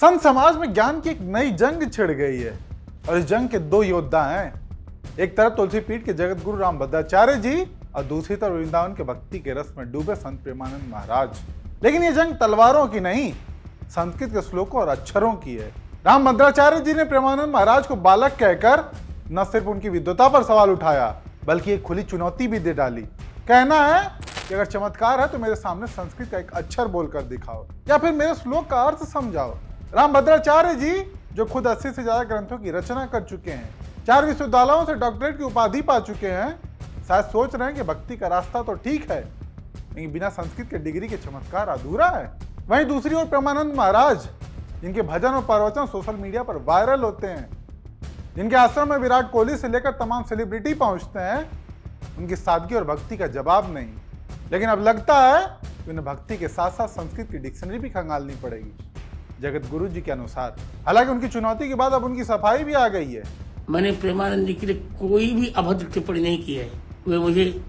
संत समाज में ज्ञान की एक नई जंग छिड़ गई है और इस जंग के दो योद्धा हैं। एक तरफ तुलसी पीठ के जगत गुरु रामभद्राचार्य जी और दूसरी तरफ वृंदावन के भक्ति के रस में डूबे संत प्रेमानंद महाराज। लेकिन ये जंग तलवारों की नहीं, संस्कृत के श्लोकों और अक्षरों की है। रामभद्राचार्य जी ने प्रेमानंद महाराज को बालक कहकर न सिर्फ उनकी विद्वता पर सवाल उठाया बल्कि एक खुली चुनौती भी दे डाली। कहना है कि अगर चमत्कार है तो मेरे सामने संस्कृत का एक अक्षर बोलकर दिखाओ या फिर मेरे श्लोक का अर्थ समझाओ। रामभद्राचार्य जी जो खुद 80 से ज्यादा ग्रंथों की रचना कर चुके हैं, 4 विश्वविद्यालयों से डॉक्टरेट की उपाधि पा चुके हैं, शायद सोच रहे हैं कि भक्ति का रास्ता तो ठीक है लेकिन बिना संस्कृत के डिग्री के चमत्कार अधूरा है। वहीं दूसरी ओर प्रेमानंद महाराज जिनके भजन और प्रवचन सोशल मीडिया पर वायरल होते हैं, जिनके आश्रम में विराट कोहली से लेकर तमाम सेलिब्रिटी पहुंचते हैं, उनकी सादगी और भक्ति का जवाब नहीं। लेकिन अब लगता है कि उन्हें भक्ति के साथ साथ संस्कृत की डिक्शनरी भी खंगालनी पड़ेगी जगत गुरु जी के अनुसार। हालांकि उनकी चुनौती के बाद अब उनकी सफाई भी आ गई है। मैंने प्रेमानंद जी के लिए कोई भी अभद्र टिप्पणी नहीं की है। वे मुझे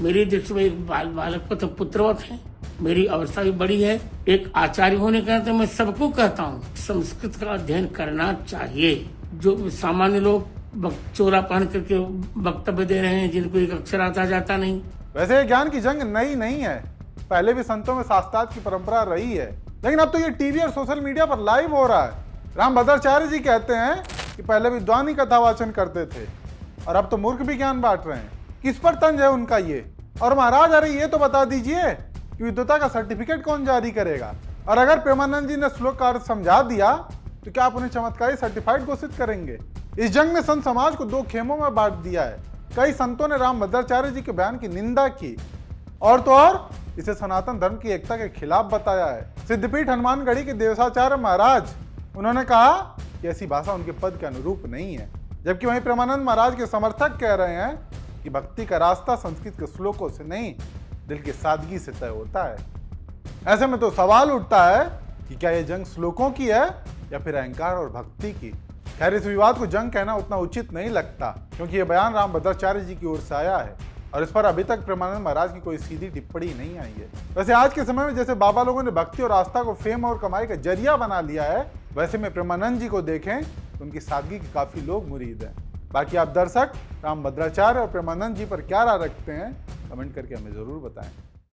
मेरी दृष्टि में एक बालक को तो पुत्रवत है। मेरी अवस्था भी बड़ी है। एक आचार्य होने के नाते मैं सबको कहता हूँ संस्कृत का अध्ययन करना चाहिए। जो सामान्य लोग चोला पहन करके वक्तव्य दे रहे हैं जिनको एक अक्षर आता जाता नहीं। वैसे ये ज्ञान की जंग नई नहीं है, पहले भी संतों में शास्त्रार्थ की परंपरा रही है, लेकिन अब तो ये टीवी और सोशल मीडिया पर लाइव हो रहा है। रामभद्राचार्य जी कहते हैं कि पहले विद्वान ही कथा वाचन करते थे और अब तो मूर्ख भी ज्ञान बांट रहे हैं। किस पर तंज है उनका ये? और महाराज अरे ये तो बता दीजिए कि विद्वता का सर्टिफिकेट कौन जारी करेगा? और अगर प्रेमानंद जी ने श्लोक का अर्थ समझा दिया तो क्या आप उन्हें चमत्कारी सर्टिफाइड घोषित करेंगे? इस जंग ने संत समाज को दो खेमों में बांट दिया है। कई संतों ने रामभद्राचार्य जी के बयान की निंदा की और तो और इसे सनातन धर्म की एकता के खिलाफ बताया है। सिद्धपीठ हनुमानगढ़ी के देवसाचार्य महाराज उन्होंने कहा कि ऐसी भाषा उनके पद के अनुरूप नहीं है, जबकि वहीं प्रेमानंद महाराज के समर्थक कह रहे हैं कि भक्ति का रास्ता संस्कृत के श्लोकों से नहीं दिल की सादगी से तय होता है। ऐसे में तो सवाल उठता है कि क्या यह जंग श्लोकों की है या फिर अहंकार और भक्ति की? खैर इस विवाद को जंग कहना उतना उचित नहीं लगता क्योंकि यह बयान रामभद्राचार्य जी की ओर से आया है और इस पर अभी तक प्रेमानंद महाराज की कोई सीधी टिप्पणी नहीं आई है। वैसे आज के समय में जैसे बाबा लोगों ने भक्ति और आस्था को फेम और कमाई का जरिया बना लिया है, वैसे में प्रेमानंद जी को देखें तो उनकी सादगी के काफी लोग मुरीद हैं। बाकी आप दर्शक रामभद्राचार्य और प्रेमानंद जी पर क्या राय रखते हैं कमेंट करके हमें जरूर बताएं।